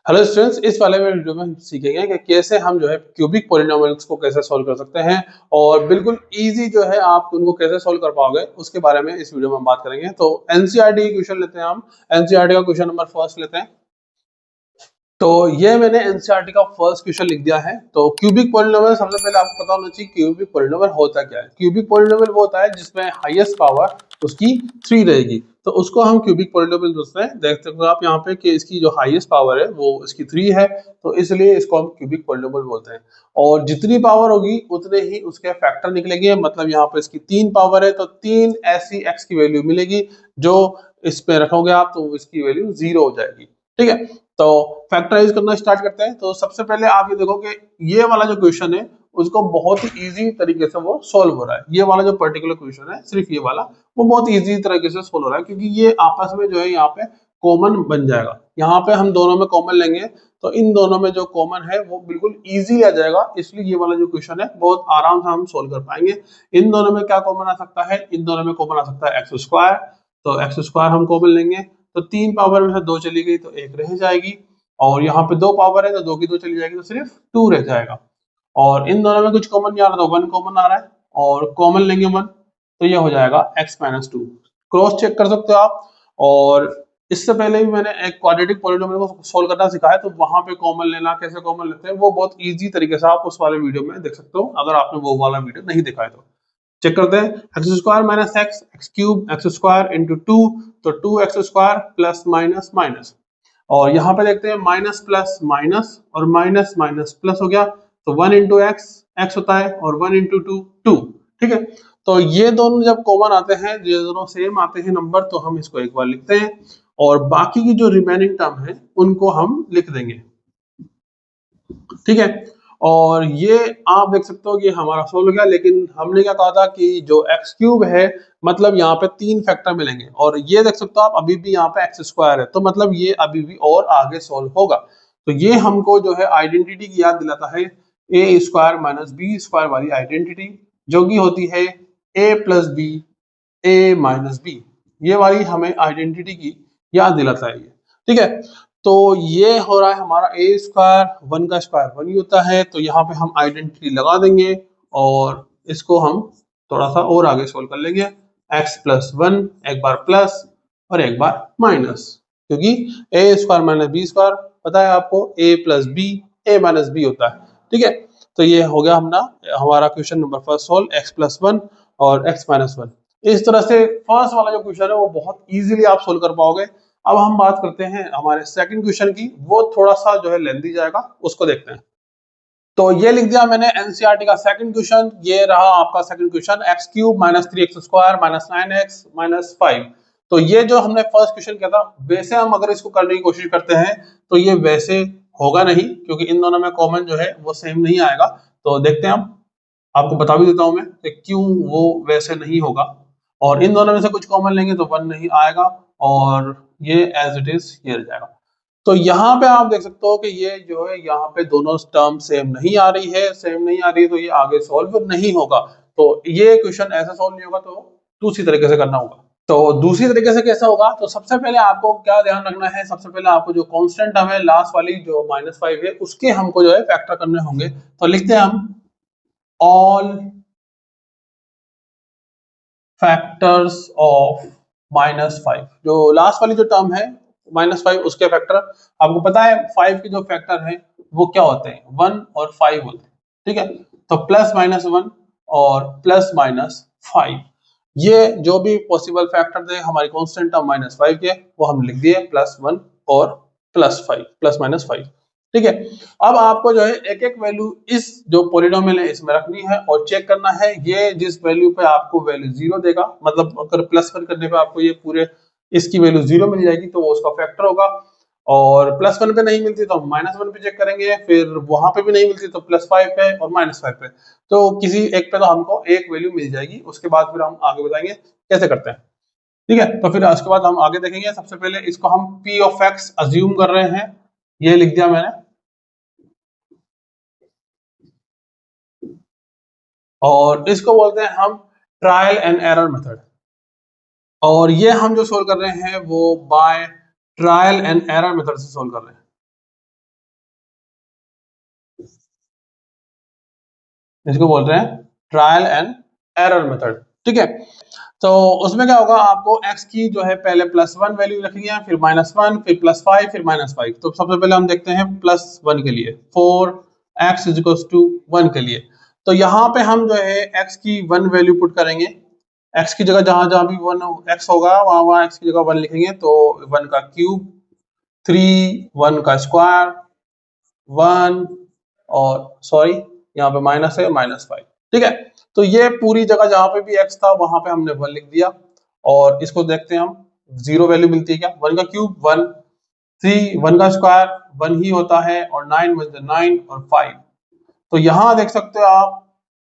Hello students, इस वाले में वीडियो में हम सीखेंगे कि कैसे हम जो है क्यूबिक पॉलिनोमियल्स को कैसे सॉल्व कर सकते हैं और बिल्कुल इजी जो है आप उनको कैसे सॉल्व कर पाओगे उसके बारे में इस वीडियो में हम बात करेंगे। तो एनसीईआरटी की क्वेश्चन लेते हैं हम। एनसीईआरटी का क्वेश्चन नंबर फर्स्ट लेते हैं। तो ये मैंने एनसीईआरटी का फर्स्ट क्वेश्चन लिख दिया है। तो क्यूबिक पॉलिनोमियल, सबसे पहले आपको पता होना चाहिए क्यूबिक पॉलिनोमियल होता क्या है। क्यूबिक पॉलिनोमियल वो होता है जिसमें हाईएस्ट पावर उसकी 3 रहेगी, तो उसको हम क्यूबिक पॉलिनोमियल बोलते हैं। देख सकते हो आप यहाँ पे कि इसकी जो हाईएस्ट पावर है वो इसकी 3 है, तो इसलिए इसको हम क्यूबिक पॉलिनोमियल बोलते हैं। और जितनी पावर होगी उतने ही उसके फैक्टर निकलेंगे। मतलब यहाँ पे इसकी 3 पावर है तो 3 ऐसी एक्स की वैल्यू मिलेगी जो इस पे रखोगे आप तो इसकी वैल्यू 0 हो जाएगी। ठीक है, तो फैक्टराइज करना स्टार्ट करते हैं। तो सबसे पहले आप ये देखो कि ये वाला जो क्वेश्चन है उसको बहुत ही इजी तरीके से वो सॉल्व हो रहा है। ये वाला जो पर्टिकुलर क्वेश्चन है, सिर्फ ये वाला, वो बहुत इजी तरीके से सॉल्व हो रहा है क्योंकि ये आपस में जो है यहाँ पे कॉमन बन जाएगा। यहाँ पे हम दोनों में कॉमन लेंगे तो इन दोनों में जो कॉमन है वो बिल्कुल इजीली आ जाएगा, इसलिए ये वाला जो क्वेश्चन है बहुत आराम से हम सोल्व कर पाएंगे। इन दोनों में क्या कॉमन आ सकता है? इन दोनों में कॉमन आ सकता है एक्स स्क्वायर, तो एक्स स्क्वायर हम कॉमन लेंगे तो 3 पावर में से 2 चली गई तो 1 रह जाएगी, और यहाँ पे 2 पावर है तो 2 की 2 चली जाएगी तो सिर्फ 2 रह जाएगा। और इन दोनों में कुछ कॉमन नहीं आ रहा तो 1 कॉमन आ रहा है, और कॉमन लेंगे 1 तो ये हो जाएगा x माइनस 2। क्रॉस चेक कर सकते हो आप। और इससे पहले भी मैंने एक क्वाड्रेटिक पॉलिनोमियल को सोल्व करना सिखाया, तो वहां पे कॉमन लेना, कैसे कॉमन लेते हैं, वो बहुत इजी तरीके से आप उस वाले वीडियो में देख सकते हो, अगर आपने वो वाला वीडियो नहीं देखा है तो। चेक करते हैं। X square minus x, x cube x square into 2, तो 2x square plus minus minus. और यहाँ पे देखते हैं माइनस प्लस माइनस और माइनस माइनस प्लस हो गया, तो 1 इंटू एक्स एक्स होता है और 1 इंटू टू टू। ठीक है, तो ये दोनों जब कॉमन आते हैं, ये दोनों सेम आते हैं नंबर, तो हम इसको एक बार लिखते हैं और बाकी की जो रिमेनिंग टर्म है उनको हम लिख देंगे। ठीक है, और ये आप देख सकते हो कि हमारा सोल्व हो गया। लेकिन हमने क्या कहा था कि जो एक्स क्यूब है, मतलब यहाँ पे 3 फैक्टर मिलेंगे, और ये देख सकते हो आप अभी भी यहाँ पे एक्स स्क्वायर है, तो मतलब ये अभी भी और आगे सोल्व होगा। तो ये हमको जो है आइडेंटिटी की याद दिलाता है, ए स्क्वायर माइनस बी स्क्वायर वाली आइडेंटिटी, जो कि होती है ए plus B A minus B. ये वाली हमें आइडेंटिटी की याद दिलाता है ये। ठीक है, तो ये हो रहा है हमारा ए स्क्वायर, 1 का स्क्वायर 1 ही होता है, तो यहाँ पे हम आइडेंटिटी लगा देंगे और इसको हम थोड़ा सा और आगे सोल्व कर लेंगे। x प्लस 1, एक बार प्लस और एक बार माइनस, क्योंकि A square minus B square पता है आपको, a plus B A minus B होता है। ठीक है, तो ये हो गया हमारा question number first solve, x plus 1 और x माइनस 1। इस तरह से फर्स्ट वाला जो क्वेश्चन है वो बहुत इजीली आप सोल्व कर पाओगे। अब हम बात करते हैं हमारे सेकंड क्वेश्चन की, वो थोड़ा सा जो है लेंथी जाएगा, उसको देखते हैं। तो ये लिख दिया मैंने एनसीईआरटी का सेकंड क्वेश्चन। ये रहा आपका second question, x cube minus 3x square minus 9x minus 5। तो ये जो हमने फर्स्ट क्वेश्चन किया था, वैसे हम अगर इसको करने की कोशिश करते हैं तो ये वैसे होगा नहीं, क्योंकि इन दोनों में कॉमन जो है वो सेम नहीं आएगा। तो देखते हैं हम, आपको बता भी देता हूं मैं कि क्यों वो वैसे नहीं होगा। और इन दोनों में से कुछ कॉमन लेंगे तो 1 नहीं आएगा, और ये एज इट इज ये रह जाएगा। तो यहाँ पे आप देख सकते हो कि ये जो है यहाँ पे दोनों टर्म सेम नहीं आ रही है, सेम नहीं आ रही है, तो ये आगे सॉल्व नहीं होगा। तो ये क्वेश्चन ऐसा सॉल्व नहीं होगा, तो दूसरी तरीके से करना होगा। तो दूसरी तरीके से कैसा होगा? तो सबसे पहले आपको क्या ध्यान रखना है, सबसे पहले आपको जो कांस्टेंट टर्म है लास्ट वाली जो -5 है, उसके हमको जो है फैक्टर करने होंगे। तो लिखते हैं हम ऑल फैक्टर्स ऑफ -5। जो लास्ट वाली जो टर्म है -5, उसके फैक्टर आपको पता है 5 के जो फैक्टर हैं वो क्या होते हैं, 1 और 5 होते हैं। ठीक है, तो प्लस माइनस 1 और प्लस माइनस 5, ये जो भी पॉसिबल फैक्टर थे हमारी कांस्टेंट टर्म -5 के, वो हम लिख दिए +1 और +5, प्लस माइनस 5। ठीक है, अब आपको जो है एक एक वैल्यू इस जो पॉलिनोमियल है इसमें रखनी है और चेक करना है। ये जिस वैल्यू पे आपको वैल्यू 0 देगा, मतलब अगर +1 करने पे आपको ये पूरे इसकी वैल्यू 0 मिल जाएगी तो वो उसका फैक्टर होगा। और +1 पे नहीं मिलती तो हम -1 पे चेक करेंगे, फिर वहां पे भी नहीं मिलती तो +5 पे और -5 पे। तो किसी एक पे तो हमको एक वैल्यू मिल जाएगी, उसके बाद फिर हम आगे बताएंगे कैसे करते हैं। ठीक है, तो फिर उसके बाद हम आगे देखेंगे। सबसे पहले इसको हम p ऑफ x अज्यूम कर रहे हैं, ये लिख दिया मैंने। और इसको बोलते हैं हम ट्रायल एंड एरर मेथड, और ये हम जो सोल्व कर रहे हैं वो by trial and error method से सोल्व कर रहे हैं। इसको बोल रहे हैं ट्रायल एंड एरर मेथड। ठीक है, तो उसमें क्या होगा, आपको x की जो है पहले +1 वैल्यू रखनी है, फिर -1, फिर +5, फिर -5। तो सबसे पहले हम देखते हैं +1 के लिए, 4x = 1 के लिए। तो यहाँ पे हम जो है x की 1 वैल्यू पुट करेंगे। x की जगह जहां जहां भी 1 x होगा वहां वहां x की जगह 1 लिखेंगे। तो 1 का क्यूब, 3, 1 का स्क्वायर, 1, और सॉरी यहाँ पे माइनस है, -5। ठीक है, तो ये पूरी जगह जहां पे भी x था वहां पे हमने 1 लिख दिया। और इसको देखते हैं हम, 0 वैल्यू मिलती है क्या, 1 का क्यूब 1, 3, 1 का स्क्वायर 1 ही होता है, और 9 × 9 और 5। तो यहाँ देख सकते हो आप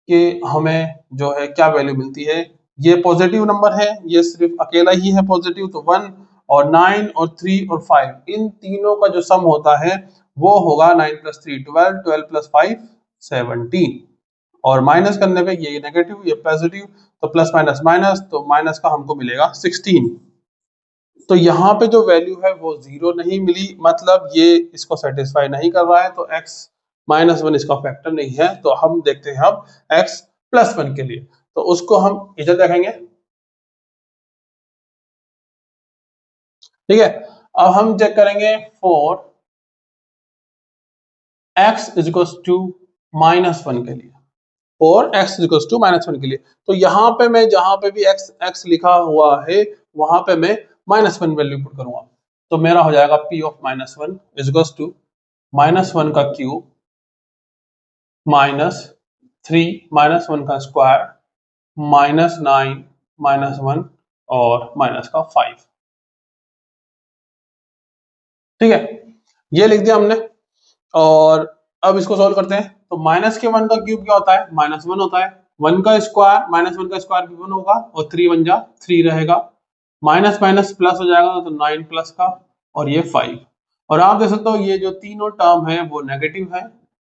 कि हमें जो है क्या वैल्यू मिलती है। ये पॉजिटिव नंबर है, ये सिर्फ अकेला ही है पॉजिटिव, तो 1 और 9 और 3 और 5 इन तीनों का जो सम होता है वो होगा 9 + 3 12, 12 + 5 17। और माइनस करने पे ये नेगेटिव ये पॉजिटिव, तो प्लस माइनस माइनस, तो माइनस का हमको मिलेगा 16। तो यहाँ पे जो वैल्यू है वो 0 नहीं मिली, मतलब ये इसको सेटिस्फाई नहीं कर रहा है, तो x -1 इसका फैक्टर नहीं है। तो हम देखते हैं अब x +1 के लिए, तो उसको हम इधर देखेंगे। ठीक है, अब हम चेक करेंगे 4x = -1 के लिए, 4x = -1 के लिए। तो यहाँ पे मैं जहां पे भी x लिखा हुआ है वहां पे मैं -1 वैल्यू पुट करूंगा। तो मेरा हो जाएगा p of -1 = -1 का क्यूब, -3, -1 का स्क्वायर, -9, -1 और माइनस का 5। ठीक है, ये लिख दिया हमने। और अब इसको सॉल्व करते हैं। तो -1 का क्यूब क्या होता है, -1 होता है। 1 का स्क्वायर, -1 का स्क्वायर भी 1 होगा, और 3 × 1 = 3 रहेगा। माइनस माइनस प्लस हो जाएगा, तो 9 प्लस का, और ये 5। और आप देख सकते हो ये जो तीनों टर्म है वो नेगेटिव है,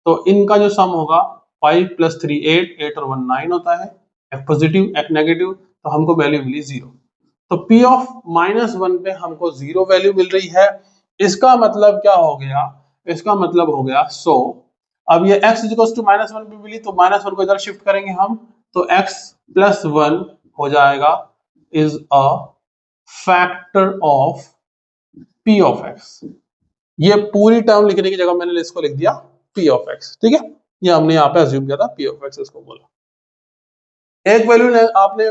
तो इनका जो सम होगा 5 + 3 8, 8 और 1 9 होता है। एक पॉजिटिव एक नेगेटिव, तो हमको वैल्यू मिली 0। तो P of -1 पे हमको 0 वैल्यू मिल रही है। इसका मतलब क्या हो गया, इसका मतलब हो गया 100। अब ये x = -1 भी मिली, तो -1 को इधर शिफ्ट करेंगे हम, तो x + 1 हो जाएगा is a factor of P of x। ये पूरी टर्म लिखने की जगह मैंने इसको लिख दिया P of x। ठीक है, ये हमने यहाँ पे अज्यूम किया था, P of x इसको बोला। एक वैल्यू आपने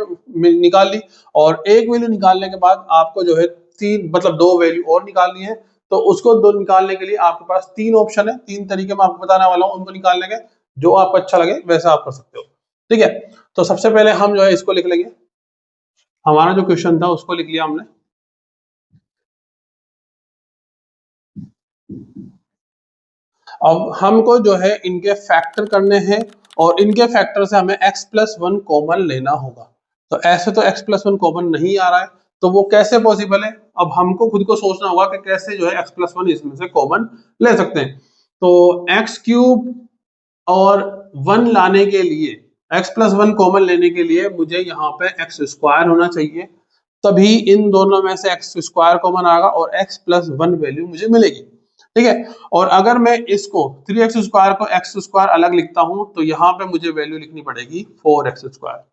निकाल ली, और एक वैल्यू निकालने के बाद आपको जो है तीन मतलब दो वैल्यू और निकालनी है। तो उसको दो निकालने के लिए आपके पास तीन ऑप्शन है, तीन तरीके मैं आपको बताने वाला हूँ उनको निकालने के, जो आपको अच्छा लगे वैसा आप कर सकते हो। ठीक है, तो सबसे पहले हम जो है इसको लिख लेंगे। हमारा जो क्वेश्चन था उसको लिख लिया हमने। अब हमको जो है इनके फैक्टर करने हैं, और इनके फैक्टर से हमें x + 1 कॉमन लेना होगा। तो ऐसे तो x + 1 कॉमन नहीं आ रहा है, तो वो कैसे पॉसिबल है। अब हमको खुद को सोचना होगा कि कैसे जो है x + 1 इसमें से कॉमन ले सकते हैं। तो x³ और 1 लाने के लिए, x + 1 कॉमन लेने के लिए मुझे यहाँ पे x² होना चाहिए, तभी इन दोनों में से x² कॉमन आएगा और x + 1 वैल्यू मुझे मिलेगी। ठीक है, और अगर मैं इसको 3x² को x² अलग लिखता हूं, तो यहाँ पे मुझे वैल्यू लिखनी पड़ेगी 4x²,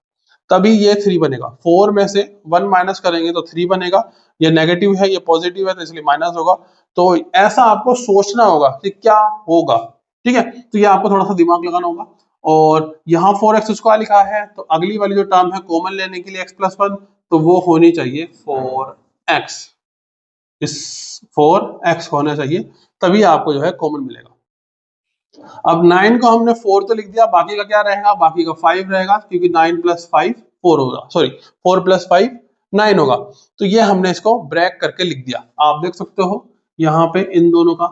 तभी ये 3 बनेगा। 4 में से 1 माइनस करेंगे तो 3 बनेगा। ये नेगेटिव है, ये पॉजिटिव है, तो इसलिए माइनस होगा। तो ऐसा आपको सोचना होगा कि क्या होगा। ठीक है, तो ये आपको थोड़ा सा दिमाग लगाना होगा। और यहाँ 4x² लिखा है, तो अगली वाली जो टर्म है कॉमन लेने के लिए x + 1, तो वो होनी चाहिए 4x। इस 4x होना चाहिए, तभी आपको जो है कॉमन मिलेगा। अब 9 को हमने 4 तो लिख दिया, बाकी का क्या रहेगा, बाकी का 5 रहेगा, क्योंकि 9 + 5 4 होगा, सॉरी 4 + 5 9 होगा। तो ये हमने इसको ब्रेक करके लिख दिया। आप देख सकते हो यहाँ पे इन दोनों का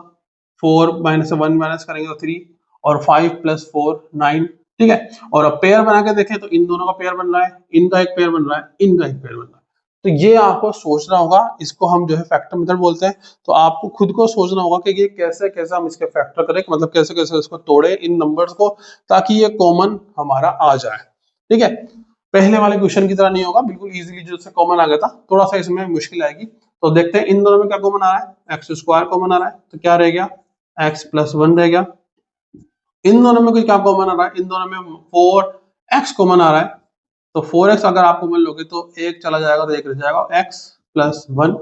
4 - 1 माइनस करेंगे तो 3, और 5 + 4 9। ठीक है, और अब पेयर बना के देखें तो इन दोनों का पेयर बन रहा है, इनका एक पेयर बन रहा है, इनका एक पेयर बन रहा है। तो ये आपको सोचना होगा, इसको हम जो है फैक्टर मेथड बोलते हैं। तो आपको खुद को सोचना होगा कि ये कैसे कैसे हम इसके फैक्टर करें, मतलब कैसे कैसे इसको तोड़े इन नंबर्स को, ताकि ये कॉमन हमारा आ जाए। ठीक है, पहले वाले क्वेश्चन की तरह नहीं होगा, बिल्कुल इजीली जो से कॉमन आ गया था, थोड़ा सा इसमें मुश्किल आएगी। तो देखते हैं इन दोनों में क्या कॉमन आ रहा है, x² कॉमन आ रहा है, तो क्या रह गया, x + 1 रह गया। इन दोनों में कुछ क्या कॉमन आ रहा है, इन दोनों में 4x कॉमन आ रहा है। तो 4x अगर आप कॉमन लोगे तो एक चला जाएगा तो एक रह जाएगा x प्लस 1,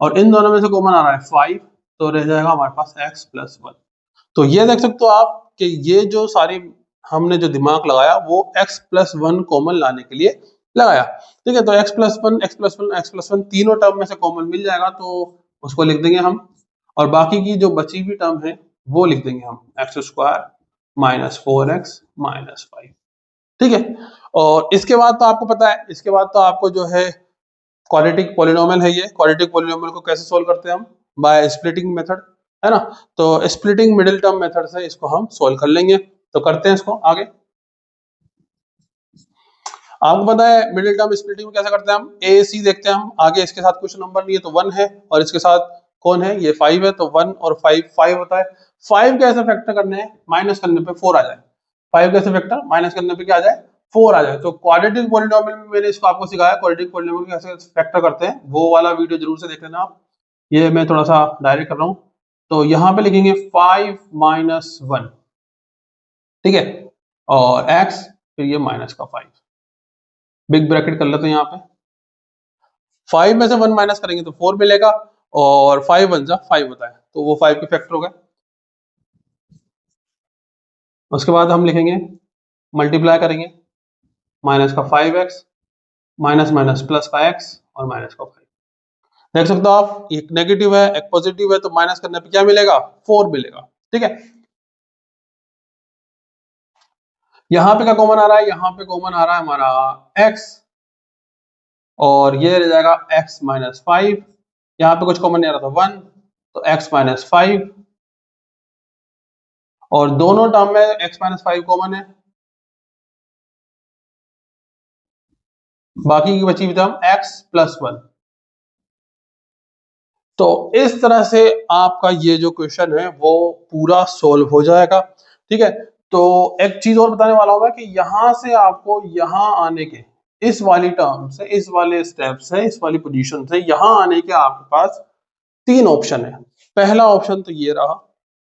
और इन दोनों में से कॉमन आ रहा है 5, तो रह जाएगा हमारे पास x प्लस 1। तो ये देख सकते हो आप कि ये जो सारी हमने जो दिमाग लगाया वो x प्लस 1 कॉमन लाने के लिए लगाया। ठीक है, तो x plus 1 x plus 1 x plus 1 तीनों टर्म में से कॉमन मिल जाएगा, तो उसको लिख देंगे हम, और बाकी की जो बची हुई टर्म है वो लिख देंगे हम x square minus 4x minus 5। ठीक है, और इसके बाद तो आपको पता है, इसके बाद तो आपको जो है क्वाड्रेटिक पॉलिनोमियल है, ये क्वाड्रेटिक पॉलिनोमियल को कैसे सोल्व करते हैं हम, बाय स्प्लिटिंग मेथड, है ना। तो स्प्लिटिंग मिडिल टर्म मेथड से इसको हम सोल्व कर लेंगे। तो करते हैं इसको आगे। आपको पता है मिडिल टर्म स्प्लिटिंग में कैसे करते हैं हम, ए सी देखते हैं हम आगे, इसके साथ कुछ नंबर नहीं है तो 1 है, और इसके साथ कौन है, ये 5 है, तो 1 और 5 होता है। 5 कैसे फैक्टर करने हैं, माइनस करने पे 4 आ जाए। 5 कैसे फैक्टर, माइनस करने पे क्या आ जाए, 4 आ जाए। तो क्वाड्रेटिक पॉलिनोमियल में मैंने इसको आपको सिखाया, क्वाड्रेटिक पॉलिनोमियल कैसे फैक्टर करते हैं, वो वाला वीडियो जरूर से देख लेना आप। ये मैं थोड़ा सा डायरेक्ट कर रहा हूँ, तो यहाँ पे लिखेंगे 5 माइनस 1, ठीक है, और x, फिर ये माइनस का 5, बिग ब्रैकेट कर लेते हैं यहाँ पे। 5 में से 1 माइनस करेंगे तो 4 मिलेगा, और 5 1 जा 5 होता है, तो वो 5 के फैक्टर हो गए। उसके बाद हम लिखेंगे, मल्टीप्लाई करेंगे, माइनस का 5x माइनस माइनस प्लस का x और माइनस का 5। देख सकते हो आप, एक नेगेटिव है एक पॉजिटिव है, तो माइनस करने पे क्या मिलेगा, 4 मिलेगा। ठीक है, यहाँ पे क्या कॉमन आ रहा है, यहाँ पे कॉमन आ रहा है हमारा x, और ये रह जाएगा x माइनस 5, यहाँ पे कुछ कॉमन नहीं आ रहा था 1, तो x माइनस 5, और दोनों टर्म में x माइनस 5 कॉमन है, बाकी की बची हुई टर्म x प्लस 1। तो इस तरह से आपका ये जो क्वेश्चन है वो पूरा सोल्व हो जाएगा। ठीक है, तो एक चीज और बताने वाला हूं मैं कि यहां से आपको यहां आने के, इस वाली टर्म से, इस वाले स्टेप से, इस वाली पोजीशन से यहां आने के आपके पास 3 ऑप्शन है। पहला ऑप्शन तो ये रहा,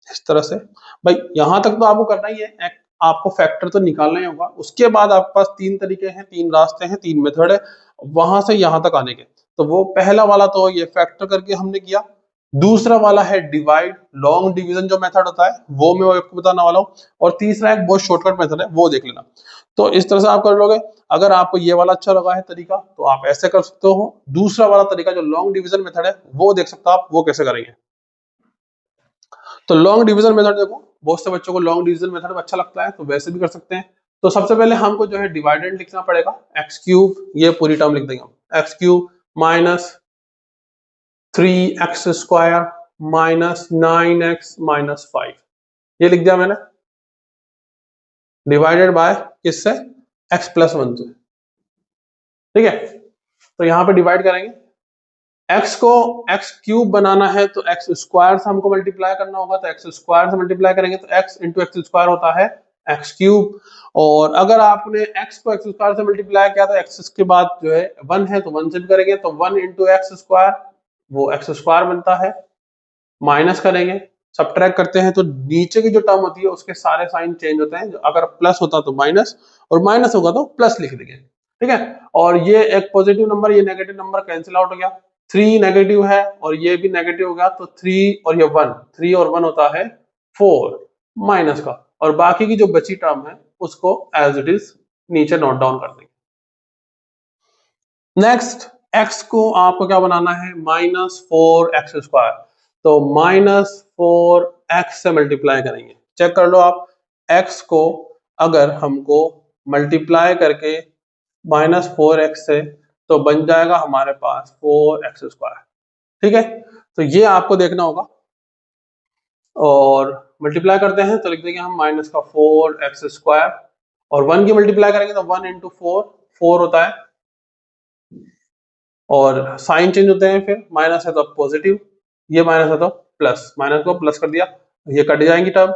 इस तरह से, भाई यहां तक तो आपको करना ही है, आपको फैक्टर तो निकालना ही होगा। उसके बाद आपके पास 3 तरीके हैं, 3 रास्ते हैं, 3 मेथड है वहां से यहां तक आने के। तो वो पहला वाला तो ये फैक्टर करके हमने किया, दूसरा वाला है डिवाइड, लॉन्ग डिवीजन जो मेथड होता है वो मैं आपको बताने वाला हूँ, और तीसरा एक बहुत शॉर्टकट मेथड है वो देख लेना। तो इस तरह से आप कर लोगे। अगर आपको ये वाला अच्छा लगा है तरीका तो आप ऐसे कर सकते हो। दूसरा वाला तरीका जो लॉन्ग डिवीजन मेथड है वो देख सकते हो आप, वो कैसे करेंगे। तो लॉन्ग डिवीजन मेथड देखो, बहुत से बच्चों को लॉन्ग डिवीजन मेथड अच्छा लगता है, तो वैसे भी कर सकते हैं। तो सबसे पहले हमको जो है डिवाइडेंड लिखना पड़ेगा, एक्स क्यूब, ये पूरी टर्म लिख देंगे हम, x cube minus 3x square minus 9x minus 5, ये लिख दिया मैंने, डिवाइडेड बाय किससे, x प्लस 1 से। ठीक है, तो यहां पे डिवाइड करेंगे, x को x क्यूब बनाना है तो x स्क्वायर से हमको मल्टीप्लाई करना होगा, तो x स्क्वायर से मल्टीप्लाई करेंगे तो x इंटू एक्स स्क्वायर होता है x क्यूब। और अगर आपने x को x स्क्वायर से मल्टीप्लाई किया तो x के बाद जो है 1 है तो 1 से भी करेंगे, तो 1 इंटू एक्स स्क्वायर, वो x स्क्वायर बनता है, माइनस करेंगे, सब्ट्रैक्ट करते हैं तो नीचे की जो टर्म होती है उसके सारे साइन चेंज होते हैं, अगर प्लस होता तो माइनस, और माइनस होगा तो प्लस लिख देंगे। ठीक है, और ये एक पॉजिटिव नंबर, ये नेगेटिव नंबर कैंसिल आउट हो गया, 3 नेगेटिव है और ये भी नेगेटिव हो गया, तो 3 और ये 1, 3 और 1 होता है 4 माइनस का, और बाकी की जो बची टर्म है उसको एज इट इज नीचे नोट डाउन कर देंगे। नेक्स्ट, x को आपको क्या बनाना है, माइनस 4x स्क्वायर, तो माइनस 4x से मल्टीप्लाई करेंगे। चेक कर लो आप, x को अगर हमको मल्टीप्लाई करके माइनस 4x से, तो बन जाएगा हमारे पास 4x स्क्वायर। ठीक है, तो ये आपको देखना होगा, और मल्टीप्लाई करते हैं तो लिख देंगे हम माइनस का 4x स्क्वायर, और 1 की मल्टीप्लाई करेंगे तो 1 इंटू 4 होता है, और साइन चेंज होते हैं, फिर माइनस है तो पॉजिटिव, ये माइनस है तो प्लस, माइनस को प्लस कर दिया, ये कट जाएंगी टर्म।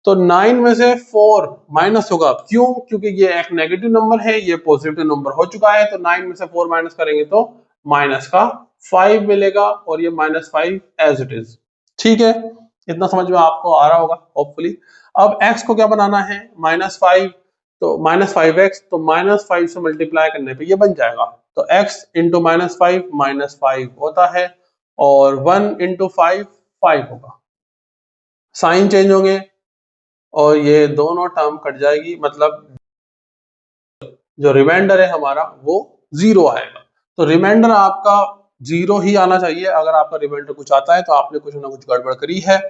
तो 9 में से 4 माइनस होगा, क्यों, क्योंकि ये एक नेगेटिव नंबर है, ये पॉजिटिव नंबर हो चुका है, तो 9 में से 4 माइनस करेंगे तो माइनस का 5 मिलेगा, और ये माइनस 5 एज इट इज। ठीक है, इतना समझ में आपको आ रहा होगा होपफुली। अब x को क्या बनाना है, -5, तो -5x, तो -5 से मल्टीप्लाई करने पे ये बन जाएगा, तो x इंटू -5 होता है, और 1 इंटू 5 होगा। साइन चेंज होंगे और ये दोनों टर्म कट जाएगी, मतलब जो रिमाइंडर है हमारा वो 0 आएगा। तो रिमाइंडर आपका 0 ही आना चाहिए। अगर आपका रिमाइंडर कुछ आता है तो आपने कुछ ना कुछ गड़बड़ करी है,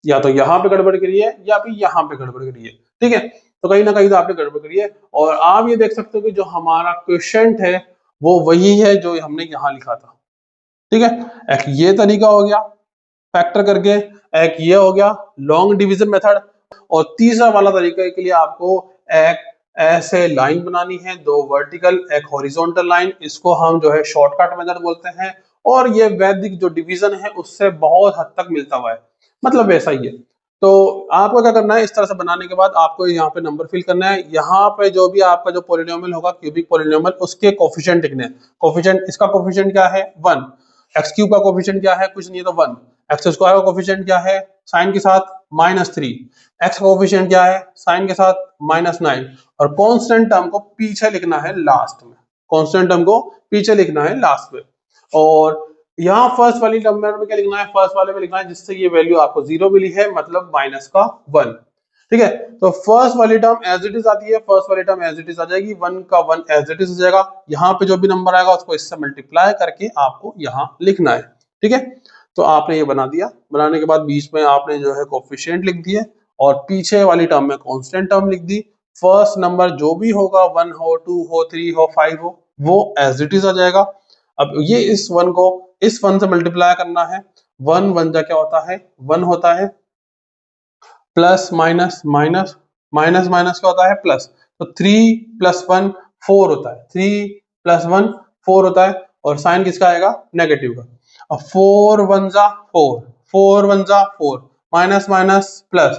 या तो यहाँ पे गड़बड़ करी है या फिर यहाँ पे गड़बड़ करी है, ठीक है। तो कहीं ना कहीं तो आपने गड़बड़ करी है। और आप ये देख सकते हो कि जो हमारा क्वेश्चन है वो वही है जो हमने यहाँ लिखा था, ठीक है। एक ये तरीका हो गया फैक्टर करके, एक ये हो गया लॉन्ग डिवीजन मेथड, और तीसरा वाला तरीका के लिए आपको एक ऐसे लाइन बनानी है, दो वर्टिकल एक हॉरिजॉन्टल लाइन, इसको हम जो है शॉर्टकट मेथड बोलते हैं, और ये वैदिक जो डिवीजन है उससे बहुत हद तक मिलता हुआ है, मतलब वैसा ही है। तो आपको क्या करना है, इस तरह से बनाने के बाद आपको यहाँ पे नंबर फिल करना है, यहाँ पे जो भी आपका जो पॉलिनोमियल होगा क्यूबिक पॉलिनोमियल, उसके कोफिशिएंट लिखने हैं। कोफिशिएंट, इसका कोफिशिएंट क्या है 1, एक्स क्यूब का कोफिशिएंट क्या है, कुछ नहीं है तो 1, एक्स स्क्वायर का कोफिशिएंट क्या है साइन के साथ -3, एक्स का कोफिशिएंट क्या है साइन के साथ -9, और कांस्टेंट टर्म को पीछे लिखना है लास्ट में, कांस्टेंट टर्म को पीछे लिखना है लास्ट में। और यहाँ फर्स्ट वाली टर्म में क्या लिखना है, फर्स्ट वाले में लिखना है जिससे ये वैल्यू आपको 0 मिली है, मतलब -1, ठीक है। तो फर्स्ट वाली टर्म एज इट इज आती है, फर्स्ट वाली टर्म एज इट इज आ जाएगी, 1 का 1 एज इट इज हो जाएगा, यहाँ पे जो भी नंबर आएगा उसको इससे मल्टीप्लाई करके आपको यहाँ लिखना है, ठीक है। तो आपने ये बना दिया, बनाने के बाद बीच में आपने जो है कोफिशिएंट लिख दिए, और पीछे वाली टर्म में कांस्टेंट टर्म लिख दी। फर्स्ट नंबर जो भी होगा 1 हो, 2 हो, 3 हो, 5 हो, वो एज इट इज आ जाएगा। अब ये इस 1 को इस 1 से मल्टीप्लाई करना है, 1 1 जा क्या होता है 1 होता है, plus minus minus minus minus क्या होता है प्लस, तो 3 + 1 4 होता है, 3 + 1 4 होता है, और साइन किसका आएगा नेगेटिव का। अब 4 1 जा 4, 4 1 जा 4, माइनस माइनस प्लस,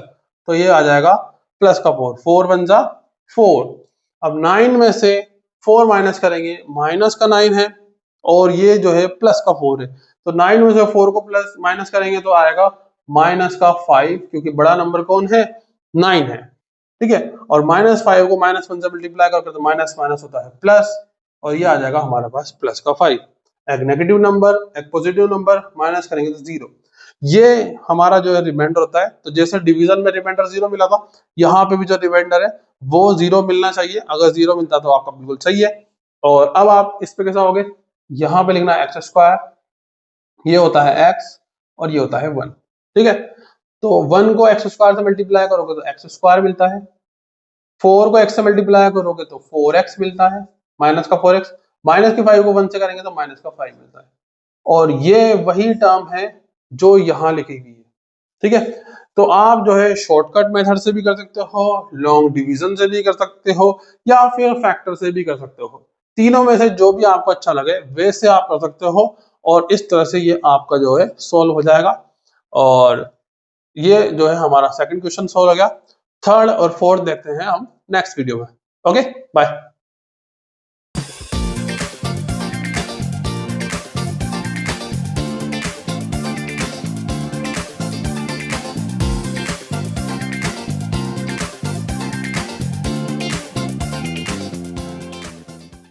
तो ये आ जाएगा प्लस का 4, 4 1 जा 4। अब 9 में से 4 माइनस करेंगे, माइनस का 9 है, और ये जो है प्लस का 4 है, तो 9 में से 4 को प्लस माइनस करेंगे तो आएगा -5, क्योंकि बड़ा नंबर कौन है 9 है, ठीक है। और -5 को -1 से मल्टीप्लाई करके तो माइनस माइनस होता है प्लस, और ये आ जाएगा हमारे पास प्लस का 5। एक नेगेटिव नंबर एक पॉजिटिव नंबर माइनस करेंगे तो 0। ये हमारा जो है रिमाइंडर होता है। तो जैसे डिवीजन में रिमाइंडर 0 मिला था, यहाँ पे भी जो रिमाइंडर है वो 0 मिलना चाहिए, अगर 0 मिलता तो आपका बिल्कुल सही है। और अब आप इस पे कैसा होगे, यहाँ पे लिखना एक्स स्क्वायर, ये होता है x, और ये होता है 1, ठीक है। तो 1 को एक्स स्क्वायर से मल्टीप्लाई करोगे तो एक्स स्क्वायर मिलता है, 4 को x से मल्टीप्लाई करोगे तो 4x मिलता है, माइनस का 4x, माइनस के 5 को 1 से करेंगे तो माइनस का 5 मिलता है, और ये वही टर्म है जो यहाँ लिखी गई है, ठीक है। तो आप जो है शॉर्टकट मेथड से भी कर सकते हो, लॉन्ग डिवीजन से भी कर सकते हो, या फिर फैक्टर से भी कर सकते हो। तीनों में से जो भी आपको अच्छा लगे वैसे आप कर सकते हो, और इस तरह से ये आपका जो है सोल्व हो जाएगा। और ये जो है हमारा सेकंड क्वेश्चन सोल्व हो गया। थर्ड और फोर्थ देखते हैं हम नेक्स्ट वीडियो में। Okay, bye.